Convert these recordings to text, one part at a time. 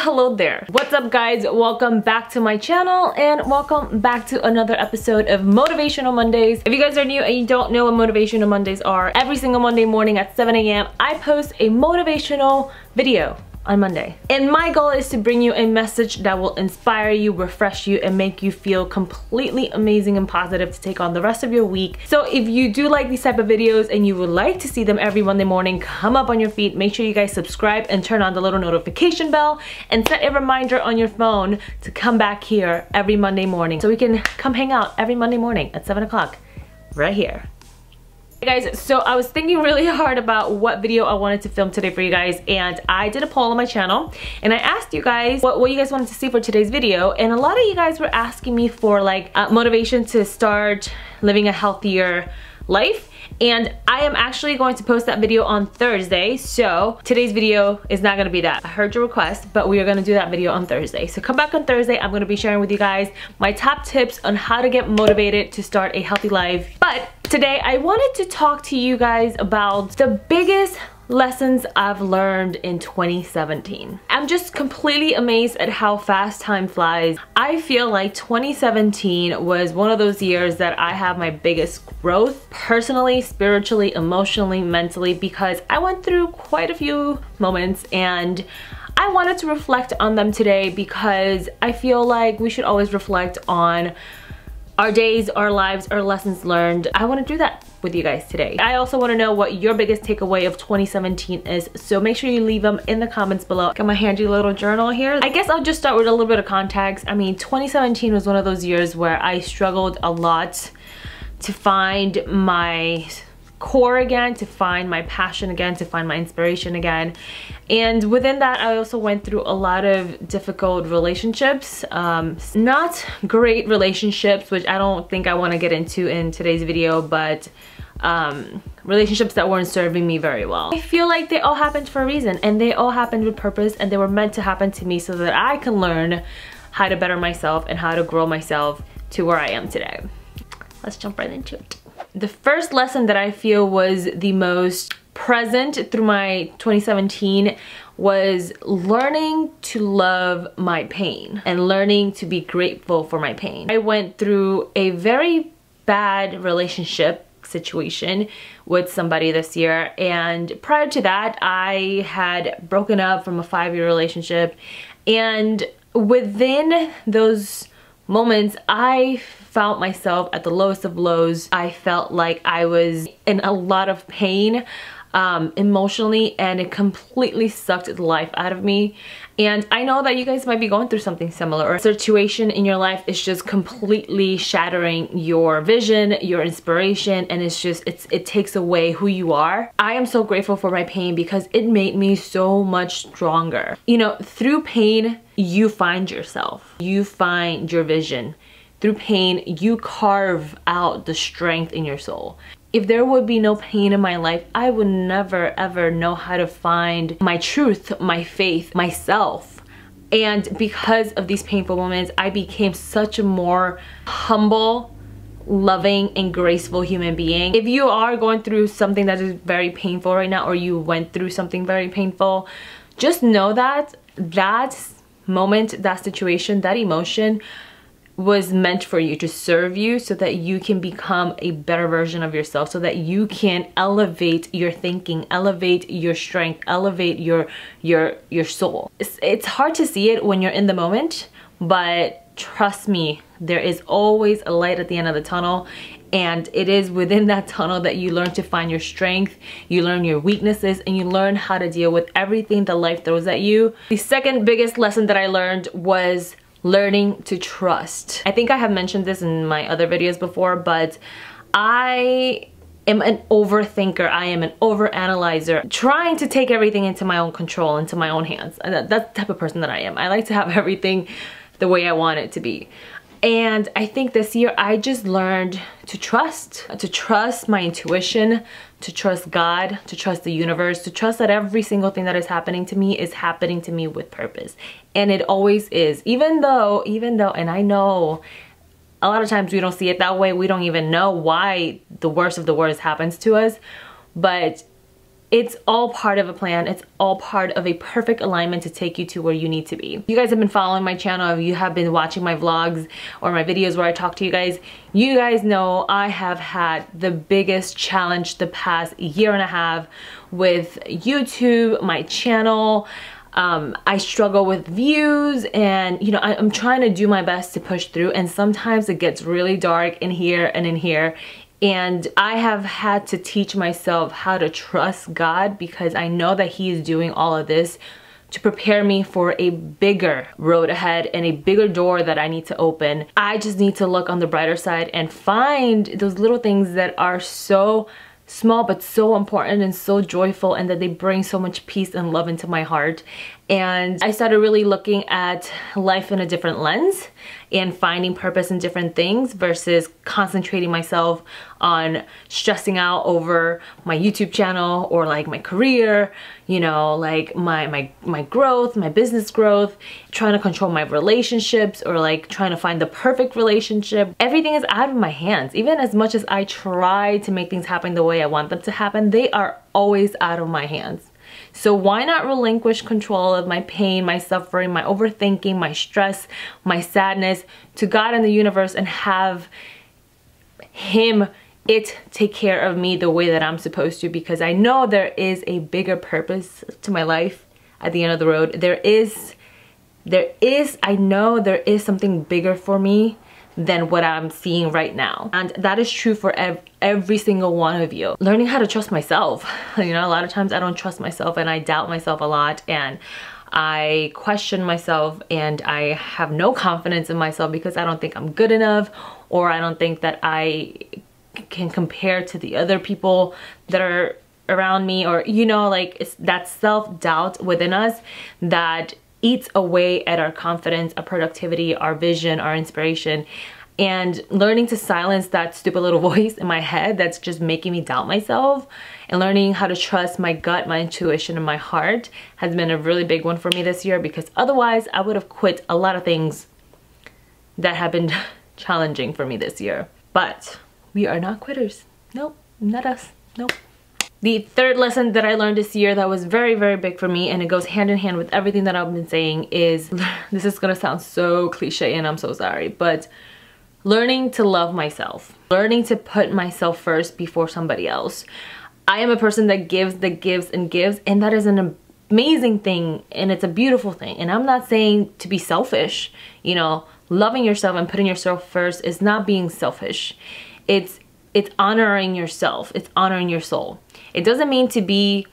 hello there. What's up guys? Welcome back to my channel and welcome back to another episode of Motivational Mondays. If you guys are new and you don't know what Motivational Mondays are, every single Monday morning at 7 a.m. I post a motivational video on Monday. And my goal is to bring you a message that will inspire you, refresh you, and make you feel completely amazing and positive to take on the rest of your week. So if you do like these type of videos and you would like to see them every Monday morning, come up on your feet, make sure you guys subscribe and turn on the little notification bell and set a reminder on your phone to come back here every Monday morning so we can come hang out every Monday morning at 7 o'clock right here. Hey guys, so I was thinking really hard about what video I wanted to film today for you guys, and I did a poll on my channel and I asked you guys what you guys wanted to see for today's video, and a lot of you guys were asking me for like motivation to start living a healthier life. And I am actually going to post that video on Thursday, so today's video is not going to be that. I heard your request, but we are going to do that video on Thursday. So come back on Thursday. I'm going to be sharing with you guys my top tips on how to get motivated to start a healthy life. But today I wanted to talk to you guys about the biggest lessons I've learned in 2017. I'm just completely amazed at how fast time flies. I feel like 2017 was one of those years that I have my biggest growth personally, spiritually, emotionally, mentally, because I went through quite a few moments and I wanted to reflect on them today because I feel like we should always reflect on our days, our lives, our lessons learned. I want to do that with you guys today. I also want to know what your biggest takeaway of 2017 is, so make sure you leave them in the comments below. Got my handy little journal here. I guess I'll just start with a little bit of context. I mean, 2017 was one of those years where I struggled a lot to find my core again, to find my passion again, to find my inspiration again. And within that, I also went through a lot of difficult relationships, not great relationships, which I don't think I want to get into in today's video, but relationships that weren't serving me very well. I feel like they all happened for a reason, and they all happened with purpose, and they were meant to happen to me so that I can learn how to better myself and how to grow myself to where I am today. Let's jump right into it. The first lesson that I feel was the most present through my 2017 was learning to love my pain and learning to be grateful for my pain. I went through a very bad relationship situation with somebody this year, and prior to that I had broken up from a 5-year relationship, and within those moments I felt myself at the lowest of lows. I felt like I was in a lot of pain emotionally, and it completely sucked the life out of me. And I know that you guys might be going through something similar, or a situation in your life is just completely shattering your vision, your inspiration, and it takes away who you are. I am so grateful for my pain because it made me so much stronger. You know, through pain you find yourself, you find your vision. Through pain you carve out the strength in your soul. If there would be no pain in my life, I would never ever know how to find my truth, my faith, myself. And because of these painful moments, I became such a more humble, loving, and graceful human being. If you are going through something that is very painful right now, or you went through something very painful, just know that that moment, that situation, that emotion was meant for you, to serve you so that you can become a better version of yourself, so that you can elevate your thinking, elevate your strength, elevate your soul. It's hard to see it when you're in the moment, but trust me, there is always a light at the end of the tunnel, and it is within that tunnel that you learn to find your strength, you learn your weaknesses, and you learn how to deal with everything that life throws at you. The second biggest lesson that I learned was learning to trust. I think I have mentioned this in my other videos before, but I am an overthinker. I am an overanalyzer, trying to take everything into my own control, into my own hands. That's the type of person that I am. I like to have everything the way I want it to be. And I think this year I just learned to trust my intuition, to trust God, to trust the universe, to trust that every single thing that is happening to me with purpose. And it always is. Even though, and I know a lot of times we don't see it that way, we don't even know why the worst of the worst happens to us, but It's all part of a plan. It's all part of a perfect alignment to take you to where you need to be. You guys have been following my channel, if you have been watching my vlogs or my videos where I talk to you guys know I have had the biggest challenge the past year and a half with YouTube, my channel. I struggle with views, and you know, I'm trying to do my best to push through, and sometimes it gets really dark in here and in here. And I have had to teach myself how to trust God, because I know that He is doing all of this to prepare me for a bigger road ahead and a bigger door that I need to open. I just need to look on the brighter side and find those little things that are so small but so important and so joyful, and that they bring so much peace and love into my heart. And I started really looking at life in a different lens and finding purpose in different things versus concentrating myself on stressing out over my YouTube channel or like my career, you know, like my growth, my business growth, trying to control my relationships, or like trying to find the perfect relationship. Everything is out of my hands. Even as much as I try to make things happen the way I want them to happen, they are always out of my hands. So why not relinquish control of my pain, my suffering, my overthinking, my stress, my sadness to God and the universe, and have it take care of me the way that I'm supposed to, because I know there is a bigger purpose to my life at the end of the road. I know there is something bigger for me than what I'm seeing right now. And that is true for every single one of you. Learning how to trust myself. You know, a lot of times I don't trust myself, and I doubt myself a lot, and I question myself, and I have no confidence in myself because I don't think I'm good enough, or I don't think that I can compare to the other people that are around me, or you know, like it's that self-doubt within us that eats away at our confidence, our productivity, our vision, our inspiration. And learning to silence that stupid little voice in my head that's just making me doubt myself, and learning how to trust my gut, my intuition, and my heart has been a really big one for me this year, because otherwise I would have quit a lot of things that have been challenging for me this year. But we are not quitters. Nope, not us. Nope. The third lesson that I learned this year that was very, very big for me, and it goes hand in hand with everything that I've been saying, is, this is gonna sound so cliche and I'm so sorry, but learning to love myself. Learning to put myself first before somebody else. I am a person that gives, and gives, and that is an amazing thing, and it's a beautiful thing. And I'm not saying to be selfish, you know, loving yourself and putting yourself first is not being selfish. It's honoring yourself. It's honoring your soul. It doesn't mean to be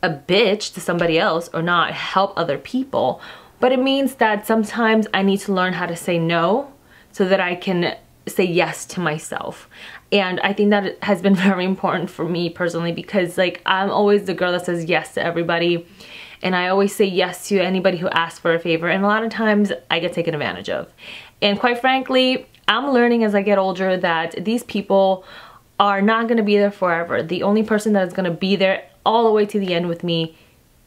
a bitch to somebody else or not help other people, but it means that sometimes I need to learn how to say no so that I can say yes to myself. And I think that has been very important for me personally, because like I'm always the girl that says yes to everybody, and I always say yes to anybody who asks for a favor, and a lot of times I get taken advantage of. And quite frankly, I'm learning as I get older that these people are not going to be there forever. The only person that is going to be there all the way to the end with me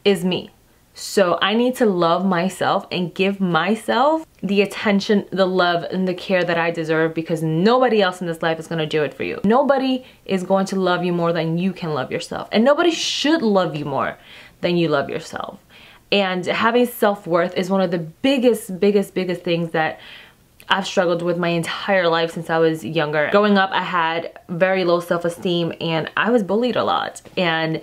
is me. So I need to love myself and give myself the attention, the love, and the care that I deserve, because nobody else in this life is going to do it for you. Nobody is going to love you more than you can love yourself. And nobody should love you more than you love yourself. And having self-worth is one of the biggest things that I've struggled with my entire life since I was younger. Growing up, I had very low self-esteem, and I was bullied a lot. And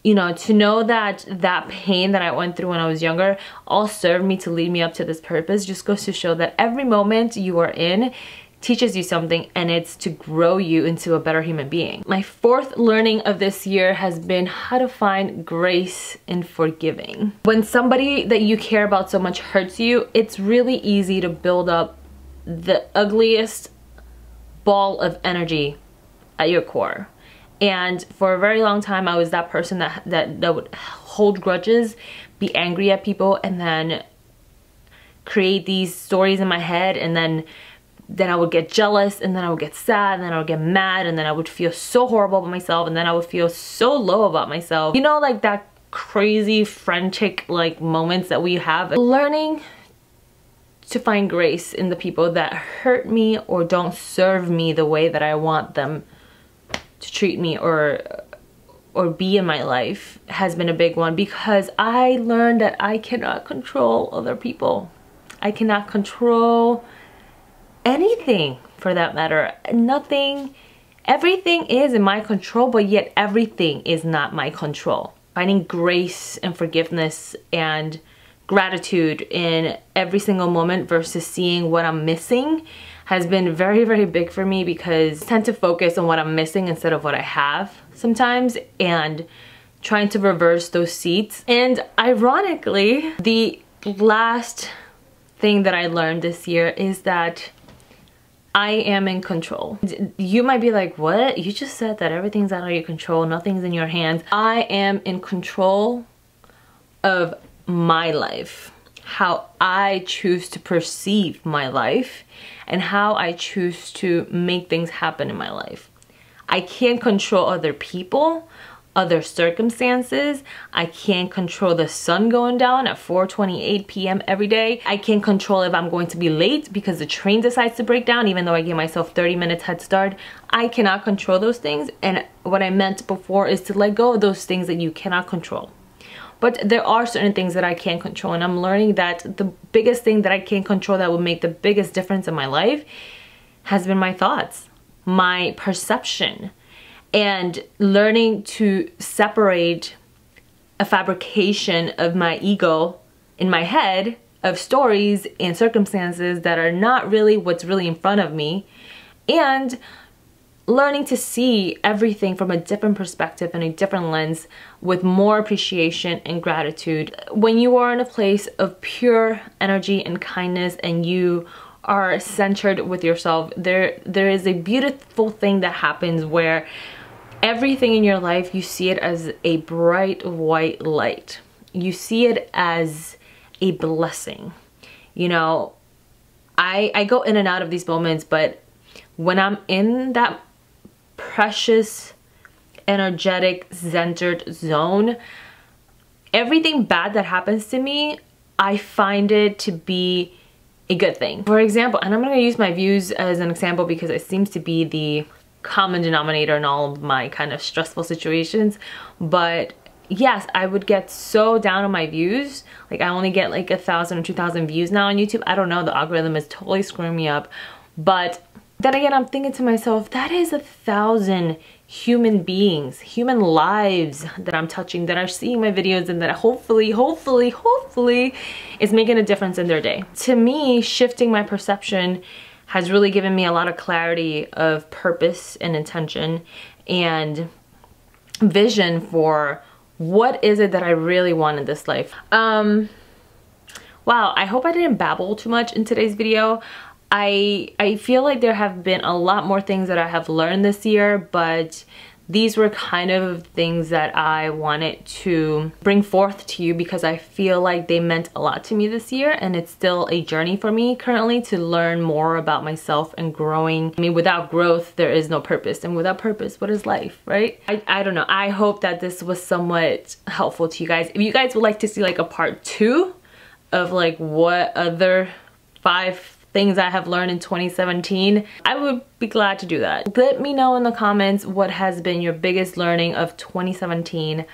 you know, to know that that pain that I went through when I was younger all served me to lead me up to this purpose just goes to show that every moment you are in teaches you something, and it's to grow you into a better human being. My fourth learning of this year has been how to find grace in forgiving. When somebody that you care about so much hurts you, it's really easy to build up the ugliest ball of energy at your core. And for a very long time, I was that person that would hold grudges, be angry at people, and then create these stories in my head, and then I would get jealous, and then I would get sad, and then I would get mad, and then I would feel so horrible about myself, and then I would feel so low about myself. You know, like that crazy frantic like moments that we have. Learning to find grace in the people that hurt me or don't serve me the way that I want them to treat me, or or be in my life has been a big one, because I learned that I cannot control other people. I cannot control anything for that matter. Nothing, everything is in my control, but yet everything is not my control. Finding grace and forgiveness and gratitude in every single moment versus seeing what I'm missing has been very, very big for me, because I tend to focus on what I'm missing instead of what I have sometimes, and trying to reverse those seats. And ironically, the last thing that I learned this year is that I am in control. You might be like, what? You just said that everything's out of your control, nothing's in your hands. I am in control of my life, how I choose to perceive my life, and how I choose to make things happen in my life. I can't control other people, other circumstances. I can't control the sun going down at 4:28 p.m. every day. I can't control if I'm going to be late because the train decides to break down, even though I give myself 30 minutes head start. I cannot control those things. And what I meant before is to let go of those things that you cannot control. But there are certain things that I can control, and I'm learning that the biggest thing that I can control that will make the biggest difference in my life has been my thoughts, my perception, and learning to separate a fabrication of my ego in my head of stories and circumstances that are not really what's really in front of me, and learning to see everything from a different perspective and a different lens with more appreciation and gratitude. When you are in a place of pure energy and kindness and you are centered with yourself, there is a beautiful thing that happens where everything in your life, you see it as a bright white light. You see it as a blessing. You know, I go in and out of these moments, but when I'm in that precious, energetic, centered zone, everything bad that happens to me, I find it to be a good thing. For example, and I'm going to use my views as an example because it seems to be the common denominator in all of my kind of stressful situations, but yes, I would get so down on my views. Like, I only get like 1,000 or 2,000 views now on YouTube. I don't know, the algorithm is totally screwing me up. But then again, I'm thinking to myself, that is 1,000 human beings, human lives that I'm touching, that are seeing my videos, and that hopefully is making a difference in their day. To me, shifting my perception has really given me a lot of clarity of purpose and intention and vision for what is it that I really want in this life. Wow, I hope I didn't babble too much in today's video. I feel like there have been a lot more things that I have learned this year, but these were kind of things that I wanted to bring forth to you because I feel like they meant a lot to me this year, and it's still a journey for me currently to learn more about myself and growing. I mean, without growth, there is no purpose, and without purpose, what is life, right? I don't know. I hope that this was somewhat helpful to you guys. If you guys would like to see like a part 2 of like what other 5 things I have learned in 2017, I would be glad to do that. Let me know in the comments what has been your biggest learning of 2017.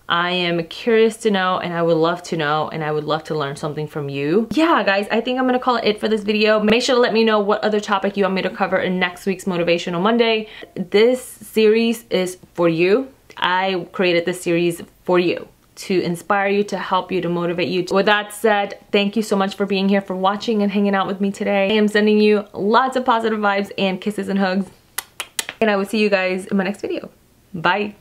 I am curious to know, and I would love to know, and I would love to learn something from you. Yeah, guys, I think I'm gonna call it for this video. Make sure to let me know what other topic you want me to cover in next week's Motivational Monday. This series is for you. I created this series for you, to inspire you, to help you, to motivate you. With that said, thank you so much for being here, for watching and hanging out with me today. I am sending you lots of positive vibes and kisses and hugs, and I will see you guys in my next video. Bye.